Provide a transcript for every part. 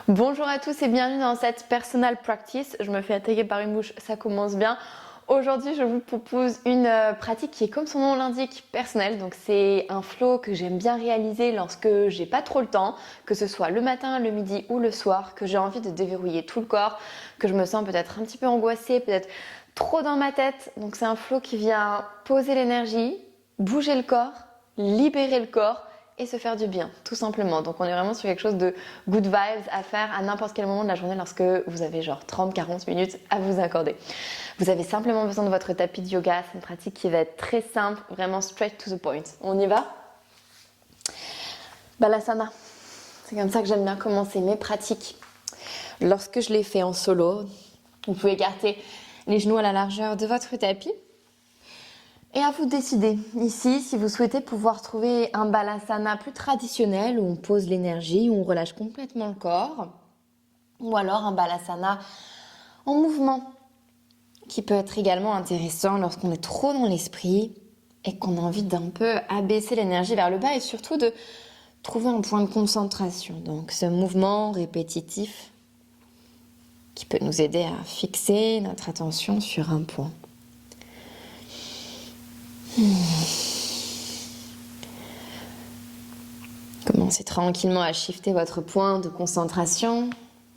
Bonjour à tous et bienvenue dans cette personal practice. Je me fais attaquer par une mouche, ça commence bien. Aujourd'hui, je vous propose une pratique qui est, comme son nom l'indique, personnelle. Donc c'est un flow que j'aime bien réaliser lorsque j'ai pas trop le temps, que ce soit le matin, le midi ou le soir, que j'ai envie de déverrouiller tout le corps, que je me sens peut-être un petit peu angoissée, peut-être trop dans ma tête. Donc c'est un flow qui vient poser l'énergie, bouger le corps, libérer le corps et se faire du bien, tout simplement. Donc on est vraiment sur quelque chose de good vibes à faire à n'importe quel moment de la journée lorsque vous avez genre 30-40 minutes à vous accorder. Vous avez simplement besoin de votre tapis de yoga, c'est une pratique qui va être très simple, vraiment straight to the point. On y va? Balasana, c'est comme ça que j'aime bien commencer mes pratiques. Lorsque je les fais en solo, vous pouvez écarter les genoux à la largeur de votre tapis. Et à vous de décider, ici, si vous souhaitez pouvoir trouver un balasana plus traditionnel où on pose l'énergie, où on relâche complètement le corps, ou alors un balasana en mouvement, qui peut être également intéressant lorsqu'on est trop dans l'esprit et qu'on a envie d'un peu abaisser l'énergie vers le bas et surtout de trouver un point de concentration. Donc ce mouvement répétitif qui peut nous aider à fixer notre attention sur un point. Commencez tranquillement à shifter votre point de concentration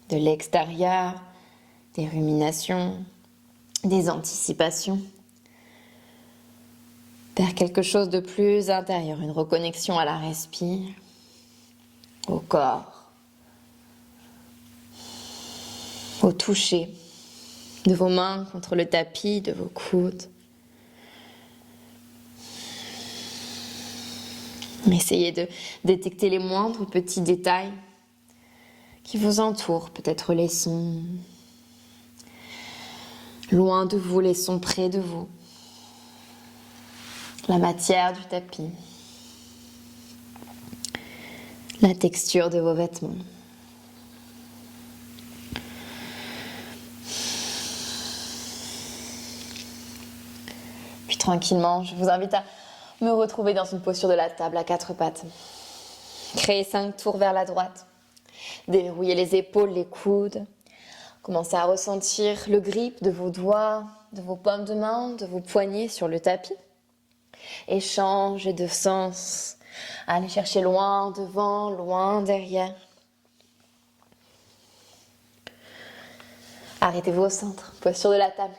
de l'extérieur, des ruminations, des anticipations, vers quelque chose de plus intérieur, une reconnexion à la respire, au corps, au toucher de vos mains contre le tapis, de vos coudes. Essayez de détecter les moindres petits détails qui vous entourent, peut-être les sons loin de vous, les sons près de vous, la matière du tapis, la texture de vos vêtements. Puis tranquillement, je vous invite à me retrouver dans une posture de la table à quatre pattes. Créez 5 tours vers la droite. Déverrouillez les épaules, les coudes. Commencez à ressentir le grip de vos doigts, de vos paumes de main, de vos poignets sur le tapis. Et changez de sens. Allez chercher loin devant, loin derrière. Arrêtez-vous au centre, posture de la table.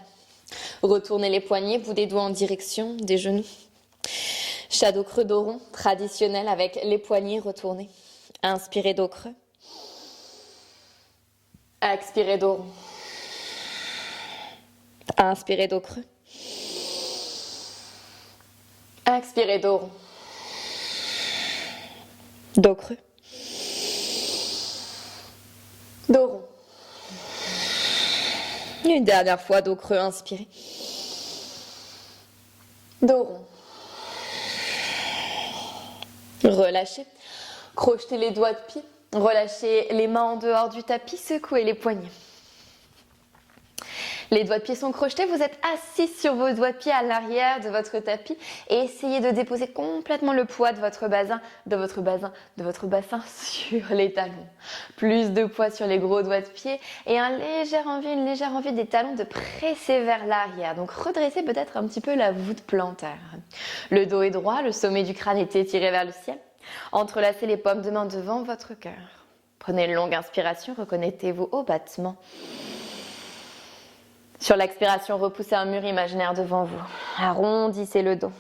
Retournez les poignets, bout des doigts en direction des genoux. Shadow creux dos rond, traditionnel avec les poignets retournés. Inspirez dos creux. Expirez dos rond. Inspirez dos creux. Expirez dos rond. Dos creux. Dos rond. Une dernière fois, dos creux, inspirez. Dos rond. Relâchez. Crochetez les doigts de pied. Relâchez les mains en dehors du tapis. Secouez les poignets. Les doigts de pied sont crochetés. Vous êtes assis sur vos doigts de pied à l'arrière de votre tapis et essayez de déposer complètement le poids de votre bassin, sur les talons. Plus de poids sur les gros doigts de pied et une légère envie des talons de presser vers l'arrière. Donc redressez peut-être un petit peu la voûte plantaire. Le dos est droit, le sommet du crâne est étiré vers le ciel. Entrelacez les paumes de main devant votre cœur. Prenez une longue inspiration, reconnectez-vous au battement. Sur l'expiration, repoussez un mur imaginaire devant vous. Arrondissez le dos.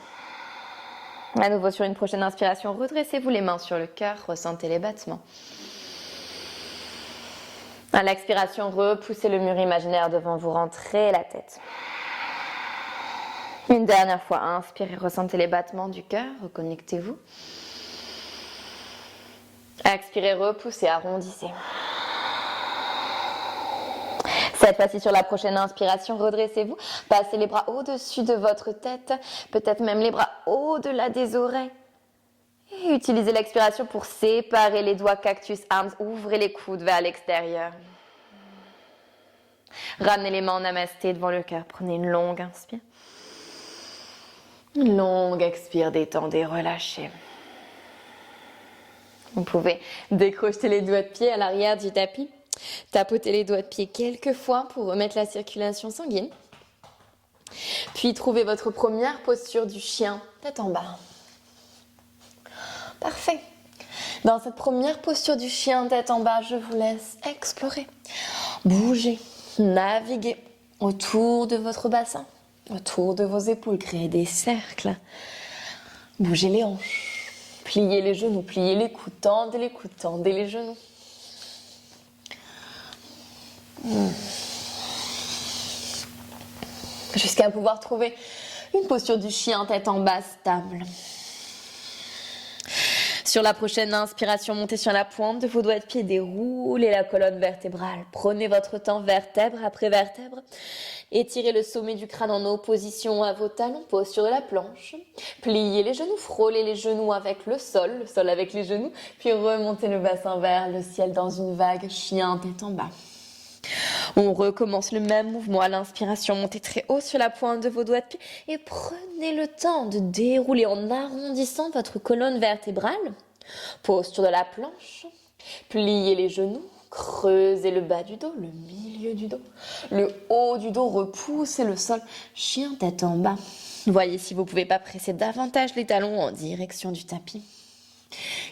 À nouveau sur une prochaine inspiration, redressez-vous les mains sur le cœur, ressentez les battements. À l'expiration, repoussez le mur imaginaire devant vous, rentrez la tête. Une dernière fois, inspirez, ressentez les battements du cœur, reconnectez-vous. Expirez, repoussez, arrondissez. Cette fois-ci, sur la prochaine inspiration, redressez-vous. Passez les bras au-dessus de votre tête, peut-être même les bras au-delà des oreilles. Et utilisez l'expiration pour séparer les doigts cactus arms. Ouvrez les coudes vers l'extérieur. Ramenez les mains en namasté devant le cœur. Prenez une longue inspire. Une longue expire, détendez, relâchez. Vous pouvez décrocher les doigts de pied à l'arrière du tapis. Tapotez les doigts de pied quelques fois pour remettre la circulation sanguine. Puis trouvez votre première posture du chien, tête en bas. Parfait. Dans cette première posture du chien, tête en bas, je vous laisse explorer, bouger, naviguer autour de votre bassin, autour de vos épaules, créer des cercles. Bougez les hanches, pliez les genoux, pliez les coudes, tendez les genoux. Jusqu'à pouvoir trouver une posture du chien, tête en bas, stable. Sur la prochaine inspiration, montez sur la pointe de vos doigts de pied, déroulez la colonne vertébrale. Prenez votre temps vertèbre après vertèbre. Étirez le sommet du crâne en opposition à vos talons, posture de la planche. Pliez les genoux, frôlez les genoux avec le sol avec les genoux, puis remontez le bassin vers le ciel dans une vague chien, tête en bas. On recommence le même mouvement à l'inspiration. Montez très haut sur la pointe de vos doigts de pied et prenez le temps de dérouler en arrondissant votre colonne vertébrale. Posture de la planche. Pliez les genoux. Creusez le bas du dos, le milieu du dos. Le haut du dos, repoussez le sol. Chien tête en bas. Voyez si vous ne pouvez pas presser davantage les talons en direction du tapis.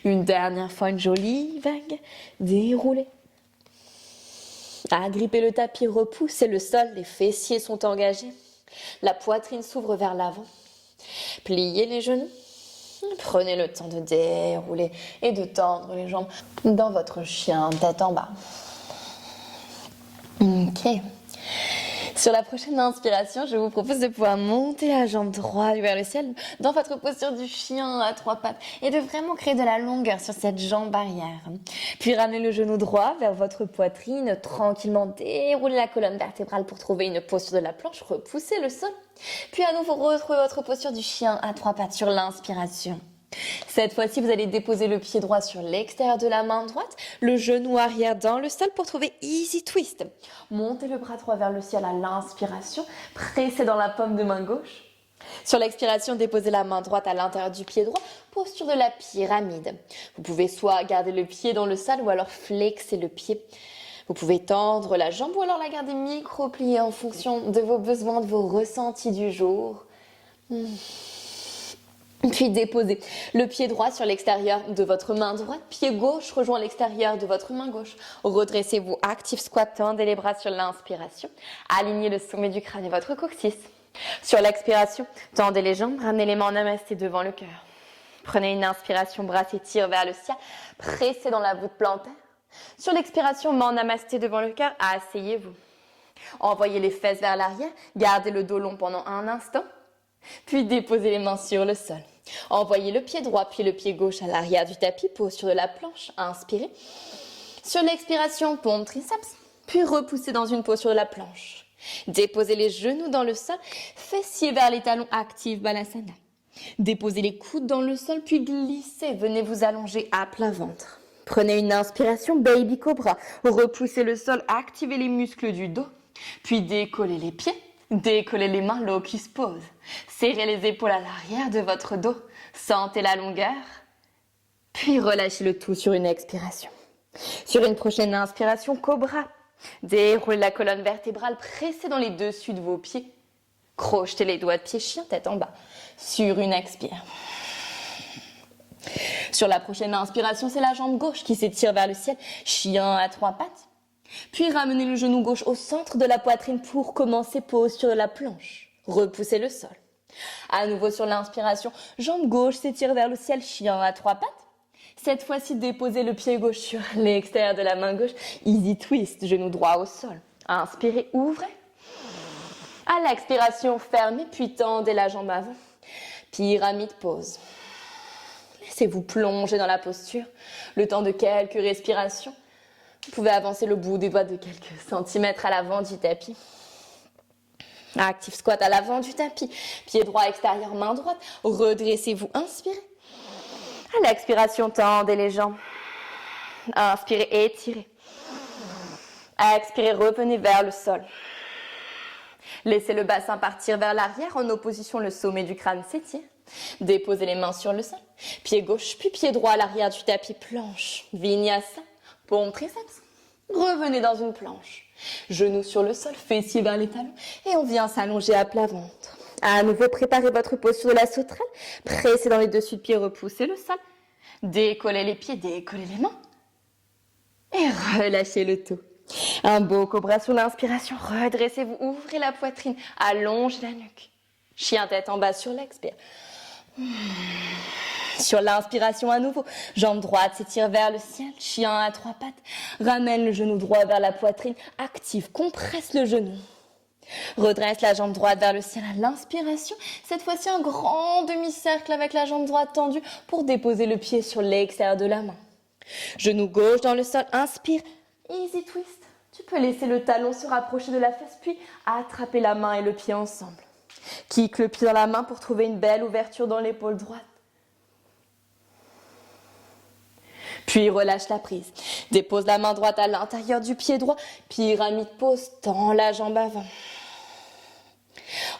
Une dernière fois, une jolie vague. Déroulez. Agrippez le tapis, repoussez le sol, les fessiers sont engagés. La poitrine s'ouvre vers l'avant. Pliez les genoux. Prenez le temps de dérouler et de tendre les jambes dans votre chien, tête en bas. Ok. Sur la prochaine inspiration, je vous propose de pouvoir monter la jambe droite vers le ciel dans votre posture du chien à trois pattes et de vraiment créer de la longueur sur cette jambe arrière. Puis ramenez le genou droit vers votre poitrine, tranquillement déroulez la colonne vertébrale pour trouver une posture de la planche, repoussez le sol. Puis à nouveau retrouvez votre posture du chien à trois pattes sur l'inspiration. Cette fois-ci, vous allez déposer le pied droit sur l'extérieur de la main droite, le genou arrière dans le sol pour trouver Easy Twist. Montez le bras droit vers le ciel à l'inspiration, pressez dans la paume de main gauche. Sur l'expiration, déposez la main droite à l'intérieur du pied droit, posture de la pyramide. Vous pouvez soit garder le pied dans le sol ou alors flexer le pied. Vous pouvez tendre la jambe ou alors la garder micro-pliée en fonction de vos besoins, de vos ressentis du jour. Puis déposez le pied droit sur l'extérieur de votre main droite, pied gauche rejoint l'extérieur de votre main gauche. Redressez-vous, active squat, tendez les bras sur l'inspiration. Alignez le sommet du crâne et votre coccyx. Sur l'expiration, tendez les jambes, ramenez les mains en namasté devant le cœur. Prenez une inspiration, bras s'étirent vers le ciel, pressez dans la voûte plantaire. Sur l'expiration, main en namasté devant le cœur, asseyez-vous. Envoyez les fesses vers l'arrière, gardez le dos long pendant un instant. Puis déposez les mains sur le sol. Envoyez le pied droit puis le pied gauche à l'arrière du tapis, posture de la planche, inspirez. Sur l'expiration, pompe triceps, puis repoussez dans une posture de la planche. Déposez les genoux dans le sol, fessiers vers les talons, active Balasana. Déposez les coudes dans le sol, puis glissez, venez vous allonger à plat ventre. Prenez une inspiration, Baby Cobra, repoussez le sol, activez les muscles du dos, puis décollez les pieds. Décollez les mains, l'eau qui se pose. Serrez les épaules à l'arrière de votre dos. Sentez la longueur. Puis relâchez le tout sur une expiration. Sur une prochaine inspiration, cobra. Déroulez la colonne vertébrale, pressez dans les dessus de vos pieds. Crochetez les doigts de pied, chien, tête en bas. Sur une expire. Sur la prochaine inspiration, c'est la jambe gauche qui s'étire vers le ciel. Chien à trois pattes. Puis ramenez le genou gauche au centre de la poitrine pour commencer posture de la planche. Repoussez le sol. À nouveau sur l'inspiration, jambe gauche s'étire vers le ciel, chien à trois pattes. Cette fois-ci, déposez le pied gauche sur l'extérieur de la main gauche. Easy twist, genou droit au sol. Inspirez, ouvrez. À l'expiration, fermez, puis tendez la jambe avant. Pyramide pose. Laissez-vous plonger dans la posture, le temps de quelques respirations. Vous pouvez avancer le bout des doigts de quelques centimètres à l'avant du tapis. Active squat à l'avant du tapis. Pied droit extérieur, main droite. Redressez-vous, inspirez. À l'expiration, tendez les jambes. Inspirez, étirez. Expirez, revenez vers le sol. Laissez le bassin partir vers l'arrière. En opposition, le sommet du crâne s'étire. Déposez les mains sur le sol. Pied gauche, puis pied droit à l'arrière du tapis, planche. Vinyasa. Pompe triceps. Revenez dans une planche. Genoux sur le sol, fessiers vers les talons et on vient s'allonger à plat ventre. À nouveau, préparez votre posture de la sauterelle. Pressez dans les dessus de pieds, repoussez le sol. Décollez les pieds, décollez les mains. Et relâchez le tout. Un beau cobra sur l'inspiration. Redressez-vous, ouvrez la poitrine, allongez la nuque. Chien tête en bas sur l'expire. Sur l'inspiration à nouveau, jambe droite s'étire vers le ciel, chien à trois pattes, ramène le genou droit vers la poitrine, active, compresse le genou. Redresse la jambe droite vers le ciel à l'inspiration, cette fois-ci un grand demi-cercle avec la jambe droite tendue pour déposer le pied sur l'extérieur de la main. Genou gauche dans le sol, inspire, easy twist. Tu peux laisser le talon se rapprocher de la fesse puis attraper la main et le pied ensemble. Kick le pied dans la main pour trouver une belle ouverture dans l'épaule droite. Puis relâche la prise. Dépose la main droite à l'intérieur du pied droit. Pyramide pose, tends la jambe avant.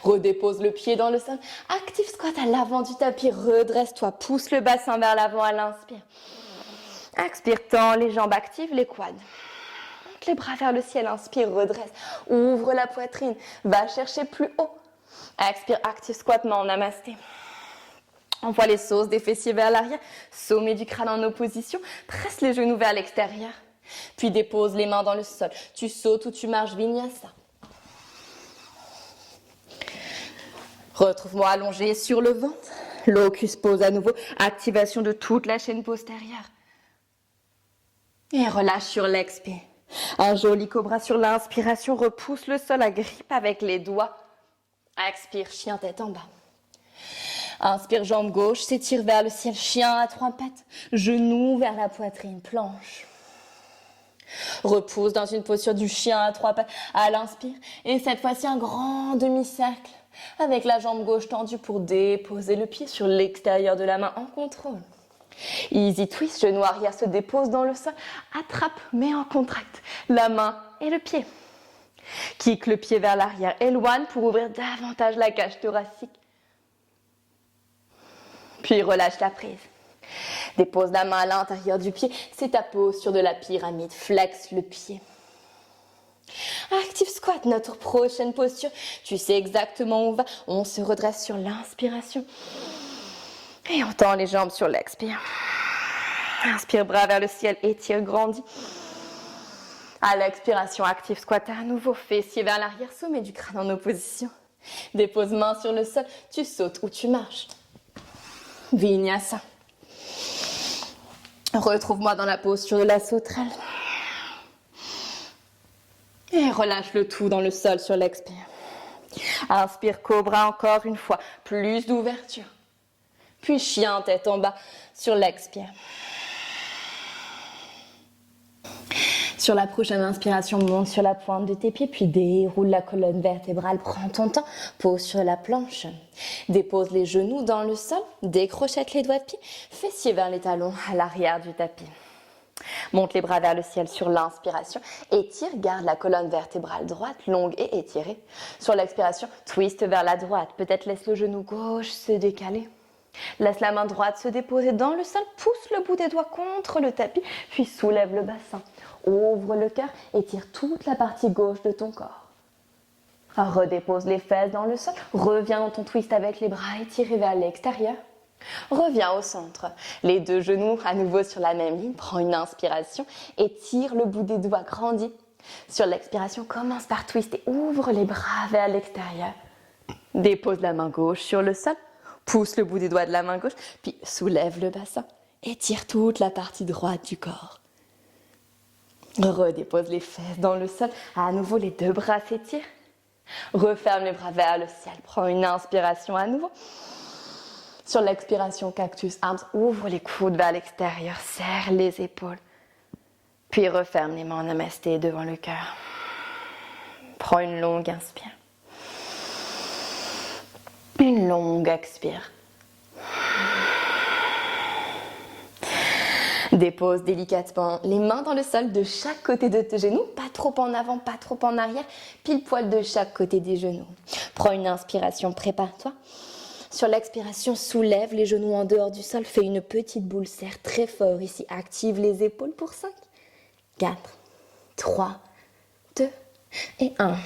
Redépose le pied dans le sol. Active squat à l'avant du tapis. Redresse-toi. Pousse le bassin vers l'avant à l'inspire. Expire, tends les jambes, active les quads. Monte les bras vers le ciel. Inspire, redresse. Ouvre la poitrine. Va chercher plus haut. Expire, active squat, main en namasté. Envoie les sauces des fessiers vers l'arrière, sommet du crâne en opposition, presse les genoux vers l'extérieur. Puis dépose les mains dans le sol. Tu sautes ou tu marches, vinyasa. Retrouve-moi allongé sur le ventre. Locus pose à nouveau, activation de toute la chaîne postérieure. Et relâche sur l'expire. Un joli cobra sur l'inspiration, repousse le sol, agrippe avec les doigts. Expire, chien tête en bas. Inspire, jambe gauche, s'étire vers le ciel, chien à trois pattes, genoux vers la poitrine, planche. Repousse dans une posture du chien à trois pattes à l'inspire. Et cette fois-ci, un grand demi-cercle avec la jambe gauche tendue pour déposer le pied sur l'extérieur de la main en contrôle. Easy twist, genou arrière se dépose dans le sol, attrape, mais en contracte, la main et le pied. Kick le pied vers l'arrière, éloigne pour ouvrir davantage la cage thoracique. Puis relâche la prise. Dépose la main à l'intérieur du pied, c'est ta posture de la pyramide, flex le pied. Active squat, notre prochaine posture. Tu sais exactement où on va, on se redresse sur l'inspiration. Et on tend les jambes sur l'expire. Inspire, bras vers le ciel, étire, grandis. À l'expiration, active squat à nouveau, fessier vers l'arrière, sommet du crâne en opposition. Dépose main sur le sol, tu sautes ou tu marches. Vinyasa. Retrouve-moi dans la posture de la sauterelle. Et relâche le tout dans le sol sur l'expire. Inspire, cobra encore une fois, plus d'ouverture. Puis chien, tête en bas sur l'expire. Sur la prochaine inspiration, monte sur la pointe de tes pieds, puis déroule la colonne vertébrale. Prends ton temps, pose sur la planche. Dépose les genoux dans le sol, décrochette les doigts de pied, fessiers vers les talons à l'arrière du tapis. Monte les bras vers le ciel sur l'inspiration, étire, garde la colonne vertébrale droite, longue et étirée. Sur l'expiration, twist vers la droite, peut-être laisse le genou gauche se décaler. Laisse la main droite se déposer dans le sol, pousse le bout des doigts contre le tapis, puis soulève le bassin. Ouvre le cœur, étire toute la partie gauche de ton corps. Redépose les fesses dans le sol, reviens dans ton twist avec les bras étirés vers l'extérieur. Reviens au centre, les deux genoux à nouveau sur la même ligne, prends une inspiration, étire le bout des doigts, grandis. Sur l'expiration, commence par twister, ouvre les bras vers l'extérieur. Dépose la main gauche sur le sol, pousse le bout des doigts de la main gauche, puis soulève le bassin, étire toute la partie droite du corps. Redépose les fesses dans le sol, à nouveau les deux bras s'étirent. Referme les bras vers le ciel, prends une inspiration à nouveau. Sur l'expiration, cactus arms, ouvre les coudes vers l'extérieur, serre les épaules. Puis referme les mains en namasté devant le cœur. Prends une longue inspire. Une longue expire. Dépose délicatement les mains dans le sol de chaque côté de tes genoux, pas trop en avant, pas trop en arrière, pile poil de chaque côté des genoux. Prends une inspiration, prépare-toi. Sur l'expiration, soulève les genoux en dehors du sol, fais une petite boule, serre très fort ici, active les épaules pour 5, 4, 3, 2 et 1.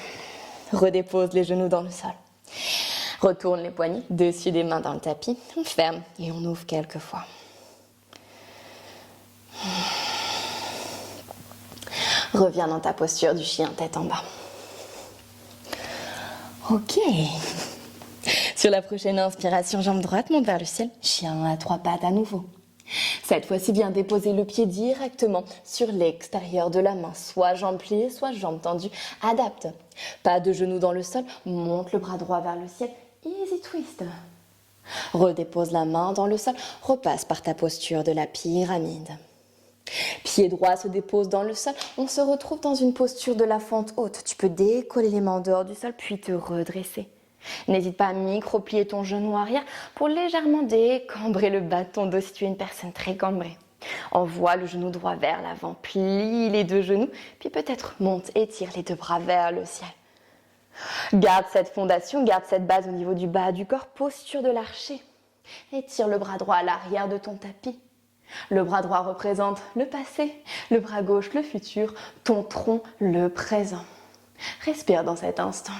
Redépose les genoux dans le sol. Retourne les poignets dessus des mains dans le tapis. On ferme et on ouvre quelques fois. Reviens dans ta posture du chien tête en bas. Ok. Sur la prochaine inspiration, jambe droite, monte vers le ciel. Chien à 3 pattes à nouveau. Cette fois-ci, viens déposer le pied directement sur l'extérieur de la main. Soit jambe pliée, soit jambe tendue. Adapte. Pas de genoux dans le sol. Monte le bras droit vers le ciel. Easy twist. Redépose la main dans le sol. Repasse par ta posture de la pyramide. Pied droit se dépose dans le sol. On se retrouve dans une posture de la fente haute. Tu peux décoller les mains en dehors du sol, puis te redresser. N'hésite pas à micro-plier ton genou arrière pour légèrement décambrer le bas de ton dos si tu es une personne très cambrée. Envoie le genou droit vers l'avant, plie les deux genoux, puis peut-être monte et tire les deux bras vers le ciel. Garde cette fondation, garde cette base au niveau du bas du corps, posture de l'archer. Étire le bras droit à l'arrière de ton tapis. Le bras droit représente le passé, le bras gauche le futur, ton tronc le présent. Respire dans cet instant.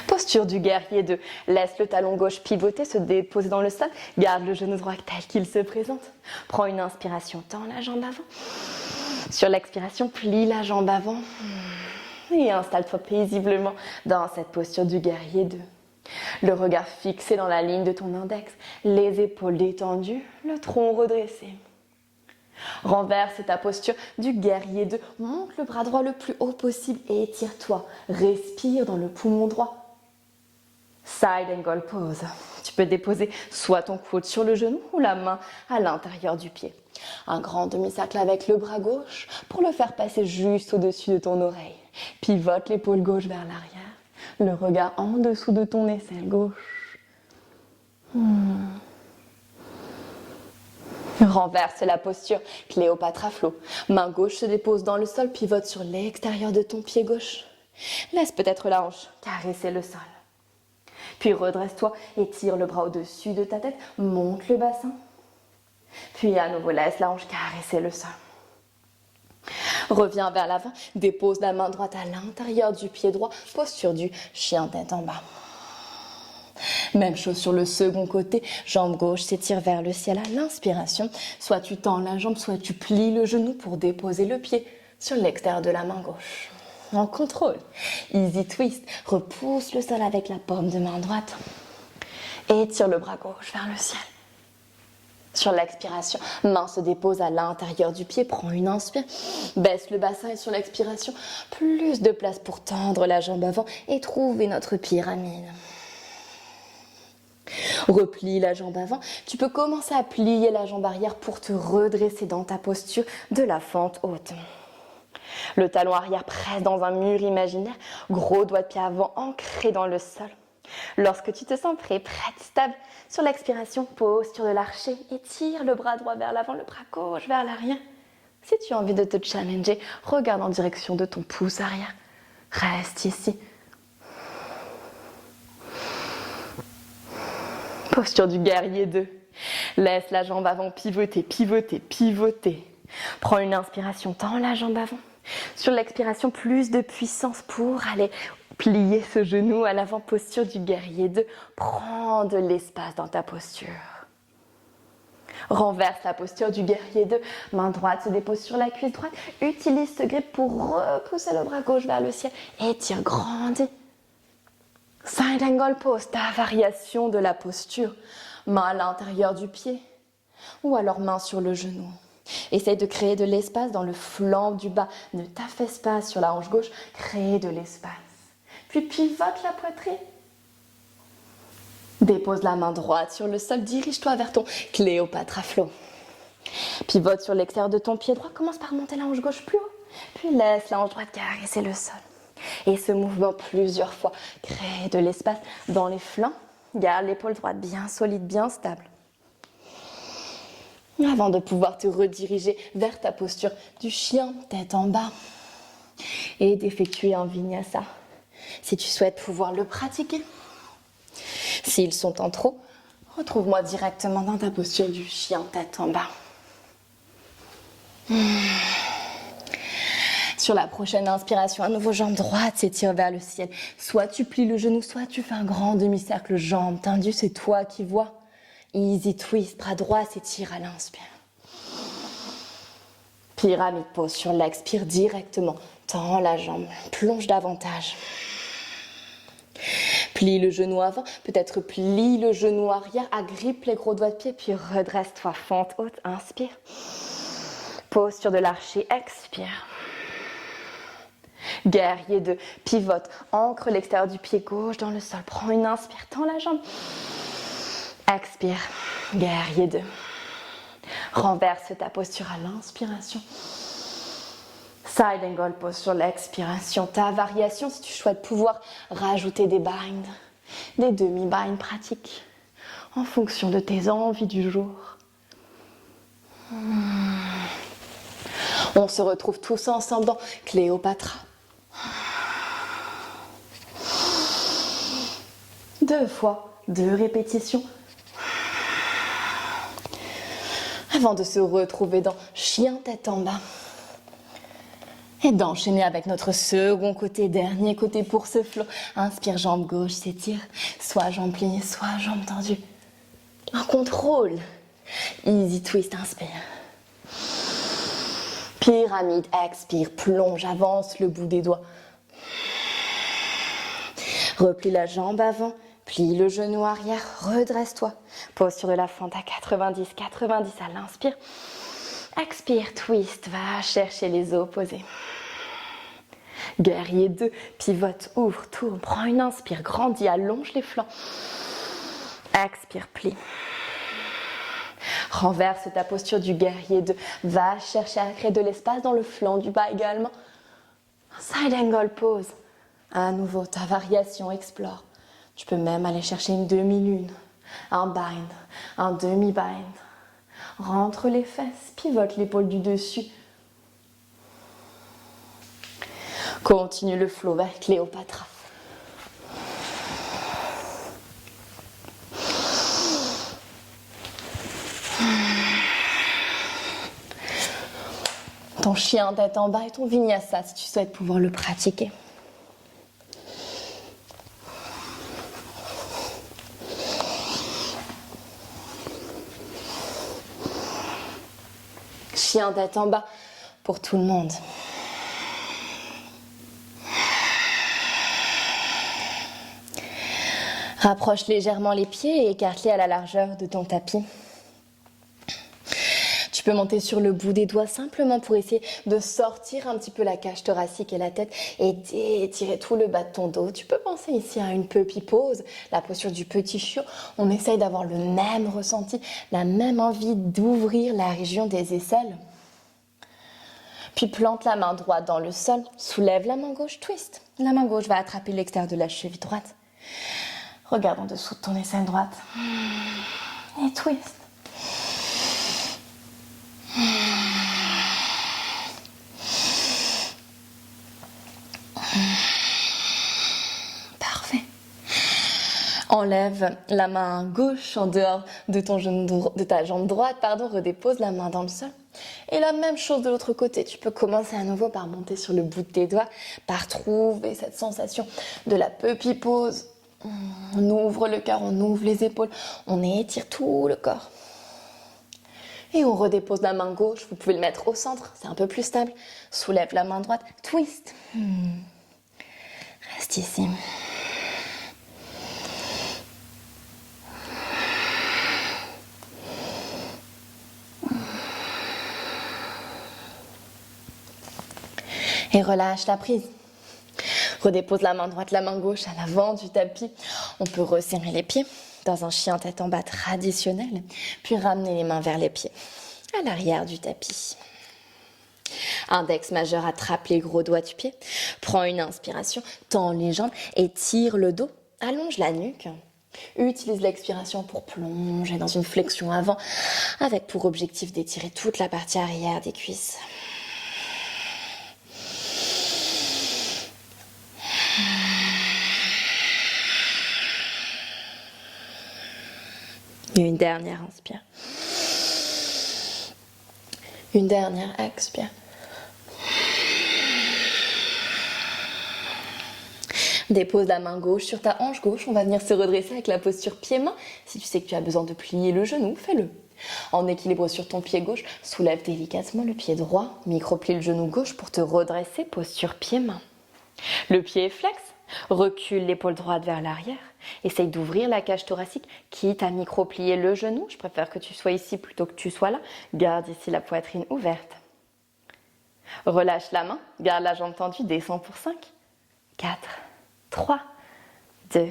Posture du guerrier 2. Laisse le talon gauche pivoter, se déposer dans le sol. Garde le genou droit tel qu'il se présente. Prends une inspiration, tends la jambe avant. Sur l'expiration, plie la jambe avant. Et installe-toi paisiblement dans cette posture du guerrier 2. Le regard fixé dans la ligne de ton index, les épaules détendues, le tronc redressé. Renverse ta posture du guerrier 2. Monte le bras droit le plus haut possible et étire-toi. Respire dans le poumon droit. Side angle pose. Tu peux déposer soit ton coude sur le genou ou la main à l'intérieur du pied. Un grand demi-cercle avec le bras gauche pour le faire passer juste au-dessus de ton oreille. Pivote l'épaule gauche vers l'arrière. Le regard en dessous de ton aisselle gauche. Renverse la posture, Cléopâtre à flot. Main gauche se dépose dans le sol, pivote sur l'extérieur de ton pied gauche. Laisse peut-être la hanche caresser le sol. Puis redresse-toi, étire le bras au-dessus de ta tête, monte le bassin. Puis à nouveau, laisse la hanche caresser le sol. Reviens vers l'avant, dépose la main droite à l'intérieur du pied droit, posture du chien tête en bas. Même chose sur le second côté, jambe gauche s'étire vers le ciel à l'inspiration. Soit tu tends la jambe, soit tu plies le genou pour déposer le pied sur l'extérieur de la main gauche. En contrôle, easy twist, repousse le sol avec la paume de main droite. Étire le bras gauche vers le ciel. Sur l'expiration, main se dépose à l'intérieur du pied, prends une inspire, baisse le bassin et sur l'expiration, plus de place pour tendre la jambe avant et trouver notre pyramide. Replie la jambe avant, tu peux commencer à plier la jambe arrière pour te redresser dans ta posture de la fente haute. Le talon arrière presse dans un mur imaginaire, gros doigt de pied avant ancré dans le sol. Lorsque tu te sens prêt, prête, stable, sur l'expiration, posture de l'archer, étire le bras droit vers l'avant, le bras gauche vers l'arrière. Si tu as envie de te challenger, regarde en direction de ton pouce arrière. Reste ici. Posture du guerrier 2. Laisse la jambe avant pivoter, pivoter, pivoter. Prends une inspiration, tends la jambe avant. Sur l'expiration, plus de puissance pour aller plier ce genou à l'avant, posture du guerrier 2. Prends de l'espace dans ta posture. Renverse la posture du guerrier 2. Main droite se dépose sur la cuisse droite. Utilise ce grip pour repousser le bras gauche vers le ciel. Étire, grandis. Side angle pose, ta variation de la posture. Main à l'intérieur du pied ou alors main sur le genou. Essaye de créer de l'espace dans le flanc du bas. Ne t'affaisse pas sur la hanche gauche, crée de l'espace. Puis pivote la poitrine. Dépose la main droite sur le sol, dirige-toi vers ton Cléopâtre à flot. Pivote sur l'extérieur de ton pied droit, commence par monter la hanche gauche plus haut. Puis laisse la hanche droite caresser le sol. Et ce mouvement plusieurs fois, crée de l'espace dans les flancs. Garde l'épaule droite bien solide, bien stable. Avant de pouvoir te rediriger vers ta posture du chien, tête en bas. Et d'effectuer un vinyasa. Si tu souhaites pouvoir le pratiquer. S'ils sont en trop, retrouve-moi directement dans ta posture du chien, tête en bas. Sur la prochaine inspiration, à nouveau jambe droite s'étire vers le ciel. Soit tu plies le genou, soit tu fais un grand demi-cercle jambes tendues, c'est toi qui vois. Easy twist, bras droit s'étire à l'inspire. Pyramide pose sur l'expire directement. Tends la jambe, plonge davantage. Plie le genou avant, peut-être plie le genou arrière, agrippe les gros doigts de pied, puis redresse-toi, fente haute, inspire. Posture de l'archer, expire. Guerrier 2, pivote, ancre l'extérieur du pied gauche dans le sol, prends une inspire, tends la jambe. Expire, guerrier 2. Renverse ta posture à l'inspiration. Side angle pose sur l'expiration. Ta variation, si tu souhaites pouvoir rajouter des binds, des demi-binds pratiques, en fonction de tes envies du jour. On se retrouve tous ensemble dans Cléopatra. 2 fois, 2 répétitions. Avant de se retrouver dans chien tête en bas. Et d'enchaîner avec notre second côté, dernier côté pour ce flow. Inspire, jambe gauche s'étire, soit jambe pliée, soit jambe tendue. En contrôle. Easy twist, inspire. Pyramide, expire, plonge, avance le bout des doigts. Replie la jambe avant, plie le genou arrière, redresse-toi. Posture de la fente à 90 à l'inspire. Expire, twist, va chercher les opposés. Guerrier 2, pivote, ouvre, tourne, prends une inspire, grandis, allonge les flancs. Expire, plie. Renverse ta posture du guerrier 2, va chercher à créer de l'espace dans le flanc du bas également. Side angle pose. À nouveau, ta variation, explore. Tu peux même aller chercher une demi-lune, un bind, un demi-bind. Rentre les fesses, pivote l'épaule du dessus. Continue le flow vers Cléopatra. Ton chien tête en bas et ton vinyasa si tu souhaites pouvoir le pratiquer. Chien tête en bas pour tout le monde. Rapproche légèrement les pieds et écarte-les à la largeur de ton tapis. Tu peux monter sur le bout des doigts simplement pour essayer de sortir un petit peu la cage thoracique et la tête et d'étirer tout le bas de ton dos. Tu peux penser ici à une puppy pose, la posture du petit chiot. On essaye d'avoir le même ressenti, la même envie d'ouvrir la région des aisselles. Puis plante la main droite dans le sol, soulève la main gauche, twist. La main gauche va attraper l'extérieur de la cheville droite. Regarde en dessous de ton aisselle droite. Et twist. Parfait. Enlève la main gauche en dehors de, de ta jambe droite, redépose la main dans le sol. Et la même chose de l'autre côté, tu peux commencer à nouveau par monter sur le bout de tes doigts, par trouver cette sensation de la puppy pose. On ouvre le cœur, on ouvre les épaules, on étire tout le corps. Et on redépose la main gauche, vous pouvez le mettre au centre, c'est un peu plus stable. Soulève la main droite, twist. Reste ici. Et relâche la prise. Redépose la main droite, la main gauche à l'avant du tapis. On peut resserrer les pieds dans un chien tête en bas traditionnel, puis ramener les mains vers les pieds, à l'arrière du tapis. Index majeur attrape les gros doigts du pied. Prends une inspiration, tends les jambes, étire le dos, allonge la nuque. Utilise l'expiration pour plonger dans une flexion avant, avec pour objectif d'étirer toute la partie arrière des cuisses. Et une dernière inspire. Une dernière, expire. Dépose la main gauche sur ta hanche gauche. On va venir se redresser avec la posture pied-main. Si tu sais que tu as besoin de plier le genou, fais-le. En équilibre sur ton pied gauche, soulève délicatement le pied droit. Micro-plie le genou gauche pour te redresser, posture pied-main. Le pied est flex. Recule l'épaule droite vers l'arrière. Essaye d'ouvrir la cage thoracique, quitte à micro-plier le genou. Je préfère que tu sois ici plutôt que tu sois là. Garde ici la poitrine ouverte. Relâche la main, garde la jambe tendue, descends pour 5, 4, 3, 2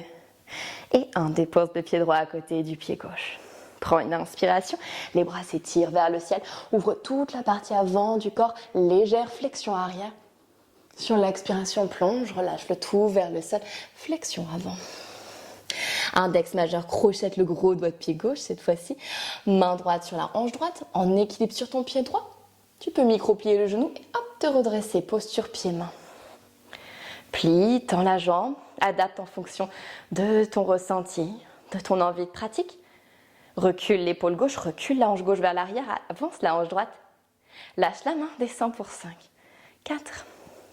et 1. Dépose le pied droit à côté du pied gauche. Prends une inspiration, les bras s'étirent vers le ciel. Ouvre toute la partie avant du corps, légère flexion arrière. Sur l'expiration, plonge, relâche le tout vers le sol, flexion avant. Index majeur, crochette le gros doigt de pied gauche cette fois-ci. Main droite sur la hanche droite, en équilibre sur ton pied droit. Tu peux micro-plier le genou et hop, te redresser, posture pied-main. Plie, tends la jambe, adapte en fonction de ton ressenti, de ton envie de pratique. Recule l'épaule gauche, recule la hanche gauche vers l'arrière, avance la hanche droite. Lâche la main, descends pour 5, 4,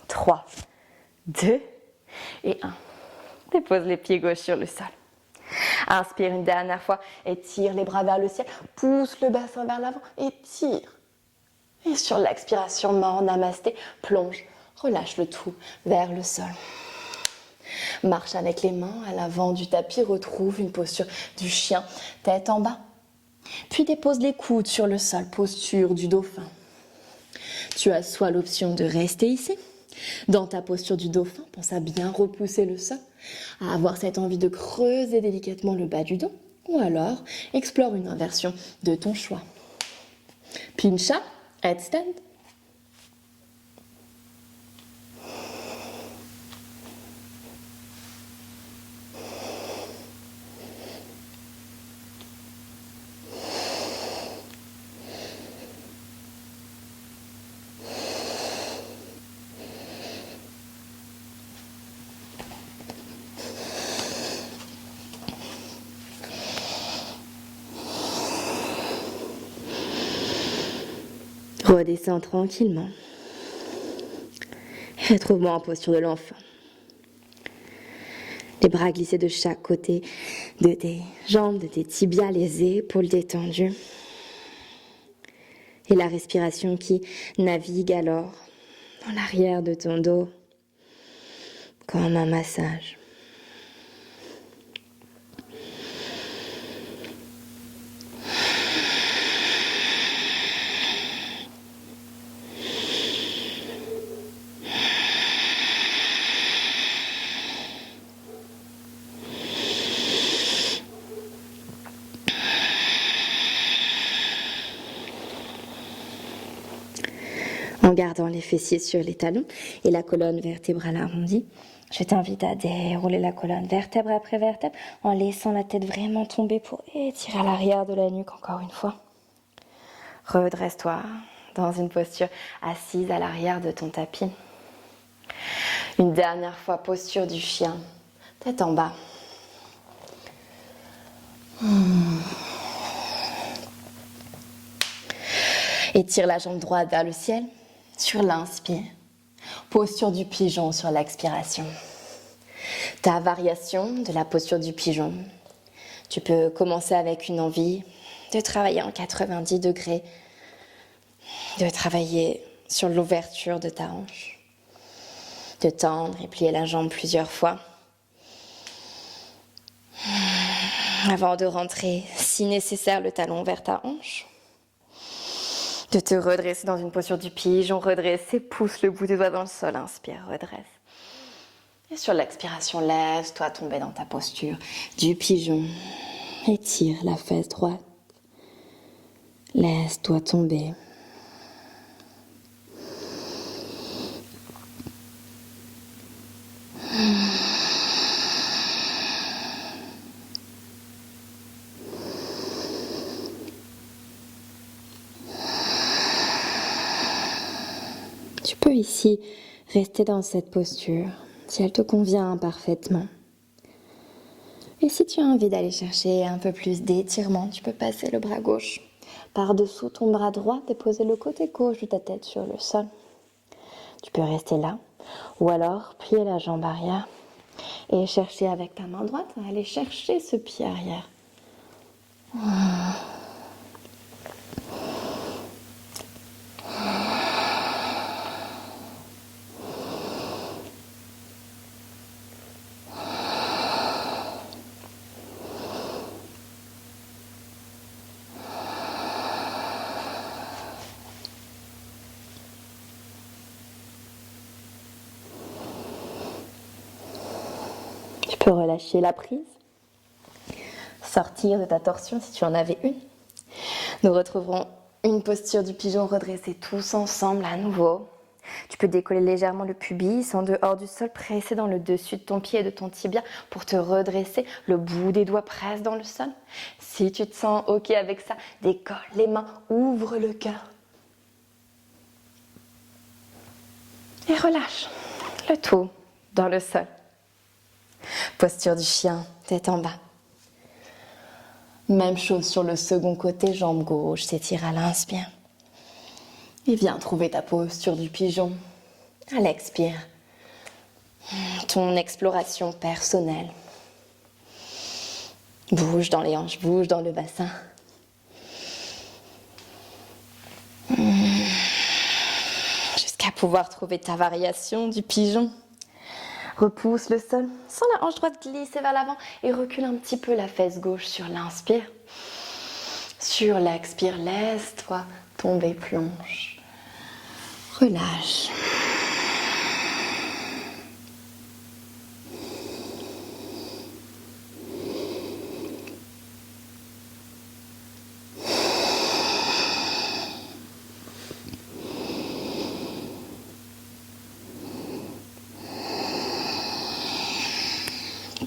3, 2 et 1. Dépose les pieds gauches sur le sol. Inspire une dernière fois, étire les bras vers le ciel, pousse le bassin vers l'avant, étire. Et sur l'expiration, mort, namasté, plonge, relâche le tout vers le sol. Marche avec les mains à l'avant du tapis, retrouve une posture du chien, tête en bas. Puis dépose les coudes sur le sol, posture du dauphin. Tu as soit l'option de rester ici. Dans ta posture du dauphin, pense à bien repousser le sol, à avoir cette envie de creuser délicatement le bas du dos, ou alors explore une inversion de ton choix. Pincha, headstand. Redescends tranquillement. Retrouve-moi en posture de l'enfant. Les bras glissés de chaque côté de tes jambes, de tes tibias, les épaules détendues. Et la respiration qui navigue alors dans l'arrière de ton dos comme un massage. En gardant les fessiers sur les talons et la colonne vertébrale arrondie, je t'invite à dérouler la colonne vertèbre après vertèbre en laissant la tête vraiment tomber pour étirer à l'arrière de la nuque encore une fois. Redresse-toi dans une posture assise à l'arrière de ton tapis. Une dernière fois, posture du chien, tête en bas. Étire la jambe droite vers le ciel. Sur l'inspire, posture du pigeon sur l'expiration. Ta variation de la posture du pigeon, tu peux commencer avec une envie de travailler en 90 degrés, de travailler sur l'ouverture de ta hanche, de tendre et plier la jambe plusieurs fois, avant de rentrer, si nécessaire, le talon vers ta hanche. De te redresser dans une posture du pigeon, redresser, pousse le bout des doigts dans le sol, inspire, redresse. Et sur l'expiration, laisse-toi tomber dans ta posture du pigeon. Étire la fesse droite. Laisse-toi tomber. Tu peux ici rester dans cette posture, si elle te convient parfaitement. Et si tu as envie d'aller chercher un peu plus d'étirement, tu peux passer le bras gauche Par-dessous ton bras droit, déposer le côté gauche de ta tête sur le sol. Tu peux rester là, ou alors plier la jambe arrière et chercher avec ta main droite à aller chercher ce pied arrière. Tu peux relâcher la prise, sortir de ta torsion si tu en avais une. Nous retrouverons une posture du pigeon redressé tous ensemble à nouveau. Tu peux décoller légèrement le pubis en dehors du sol, presser dans le dessus de ton pied et de ton tibia pour te redresser. Le bout des doigts presse dans le sol. Si tu te sens OK avec ça, décolle les mains, ouvre le cœur. Et relâche le tout dans le sol. Posture du chien, tête en bas. Même chose sur le second côté, jambe gauche, s'étire à l'inspire. Et viens trouver ta posture du pigeon à l'expire. Ton exploration personnelle. Bouge dans les hanches, bouge dans le bassin. Jusqu'à pouvoir trouver ta variation du pigeon. Repousse le sol, sens la hanche droite glisser vers l'avant et recule un petit peu la fesse gauche sur l'inspire. Sur l'expire, laisse-toi tomber, plonge. Relâche.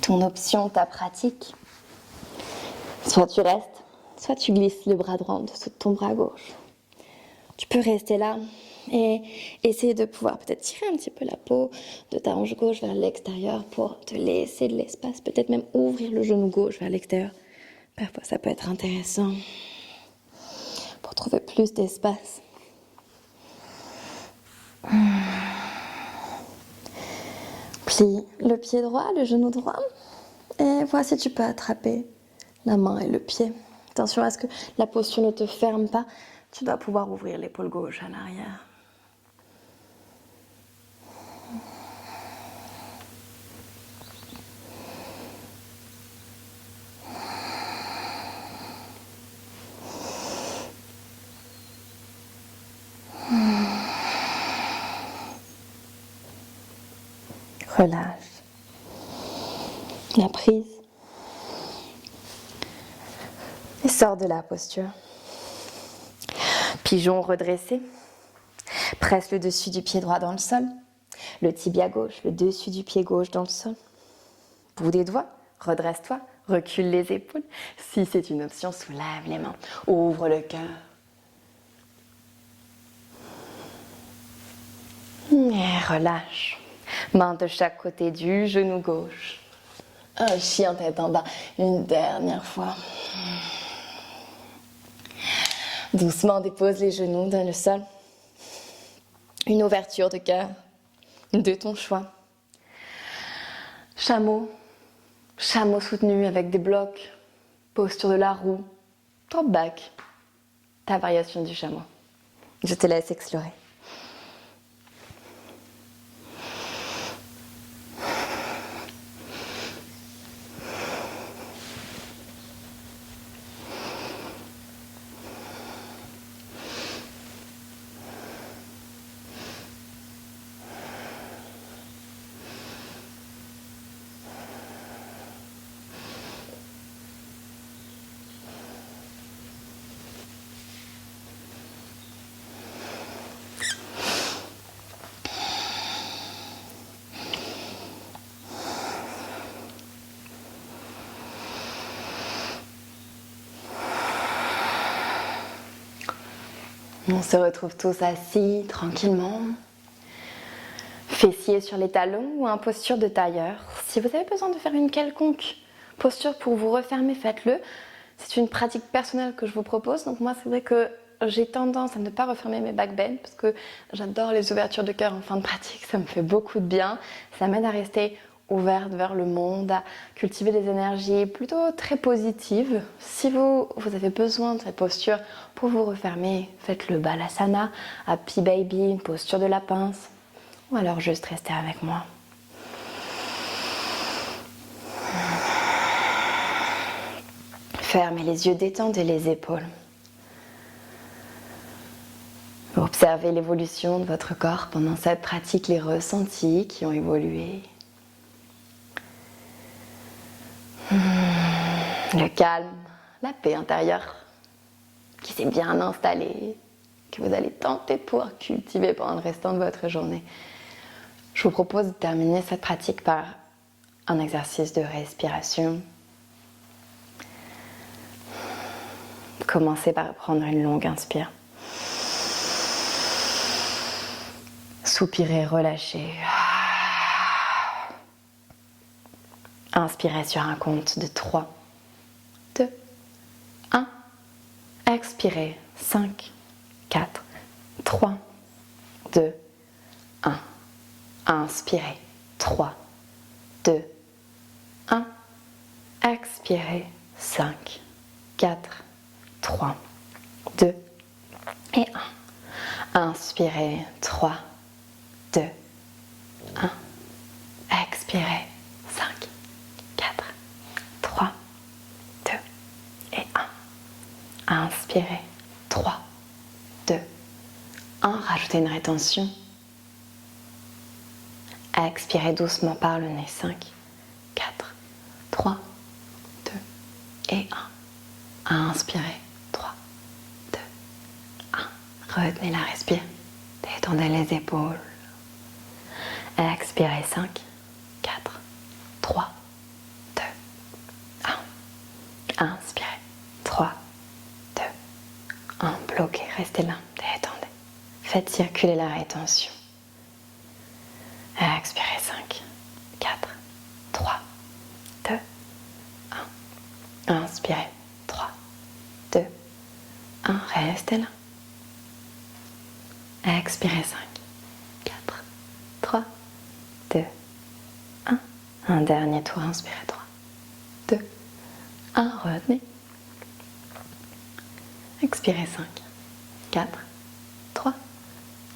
Ton option, ta pratique. Soit tu restes, soit tu glisses le bras droit en dessous de ton bras gauche. Tu peux rester là et essayer de pouvoir peut-être tirer un petit peu la peau de ta hanche gauche vers l'extérieur pour te laisser de l'espace, peut-être même ouvrir le genou gauche vers l'extérieur. Parfois ça peut être intéressant pour trouver plus d'espace. Plie le pied droit, le genou droit et vois si tu peux attraper la main et le pied. Attention à ce que la posture ne te ferme pas. Tu dois pouvoir ouvrir l'épaule gauche en arrière. Relâche la prise et sors de la posture. Pigeon redressé, presse le dessus du pied droit dans le sol, le tibia gauche, le dessus du pied gauche dans le sol. Bout des doigts, redresse-toi, recule les épaules. Si c'est une option, soulève les mains, ouvre le cœur. Et relâche. Main de chaque côté du genou gauche. Un chien tête en bas, une dernière fois. Doucement dépose les genoux dans le sol. Une ouverture de cœur de ton choix. Chameau. Chameau soutenu avec des blocs. Posture de la roue. Drop back. Ta variation du chameau. Je te laisse explorer. On se retrouve tous assis tranquillement, fessiers sur les talons ou en posture de tailleur. Si vous avez besoin de faire une quelconque posture pour vous refermer, faites-le. C'est une pratique personnelle que je vous propose. Donc moi, c'est vrai que j'ai tendance à ne pas refermer mes back bends parce que j'adore les ouvertures de cœur en fin de pratique. Ça me fait beaucoup de bien. Ça m'aide à rester ouverte vers le monde, à cultiver des énergies plutôt très positives. Si vous avez besoin de cette posture pour vous refermer, faites le Balasana, Happy Baby, une posture de la pince, ou alors juste restez avec moi. Fermez les yeux, détendez les épaules. Observez l'évolution de votre corps pendant cette pratique, les ressentis qui ont évolué. Le calme, la paix intérieure qui s'est bien installée, que vous allez tenter de pouvoir cultiver pendant le restant de votre journée. Je vous propose de terminer cette pratique par un exercice de respiration. Commencez par prendre une longue inspire. Soupirez, relâchez. Inspirez sur un compte de 3, 2, 1. Expirez. 5, 4, 3, 2, 1. Inspirez. 3, 2, 1. Expirez. 5, 4, 3, 2 et 1. Inspirez. 3, 2, 1. Expirez. 5, 4, 3, 2 et 1. Inspirez. 3, 2, 1. Rajoutez une rétention. Expirez doucement par le nez. 5, 4, 3, 2 et 1. Inspirez. 3, 2, 1. Retenez la respiration. Détendez les épaules. Expirez. 5, 4, 3, 2, 1. Inspirez. 3, 2, 1. Bloquez. Restez là. Détendez. Faites circuler la rétention. Expirez. 5, 4, 3, 2, 1. Inspirez. 3, 2, 1. Restez là. Expirez. 5, 4, 3, 2, 1. Un dernier tour. Inspirez. 3, 2, 1. Retenez. Expirez. 5, 4, 3,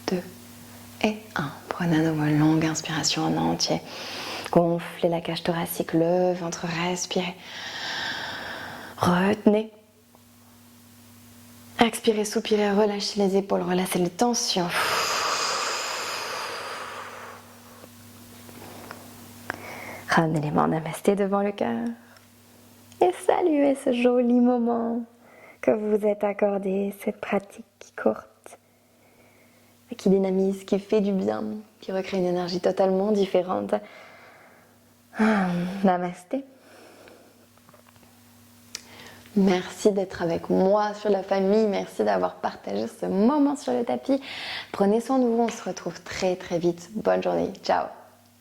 2 et 1. Prenez à nouveau une longue inspiration en entier. Gonflez la cage thoracique, le ventre, respirez. Retenez. Expirez, soupirez, relâchez les épaules, relâchez les tensions. Ramenez les mains namasté devant le cœur. Et saluez ce joli moment que vous vous êtes accordé, cette pratique courte, qui dynamise, qui fait du bien, qui recrée une énergie totalement différente. Namasté. Merci d'être avec moi sur la famille, merci d'avoir partagé ce moment sur le tapis. Prenez soin de vous, on se retrouve très très vite. Bonne journée, ciao.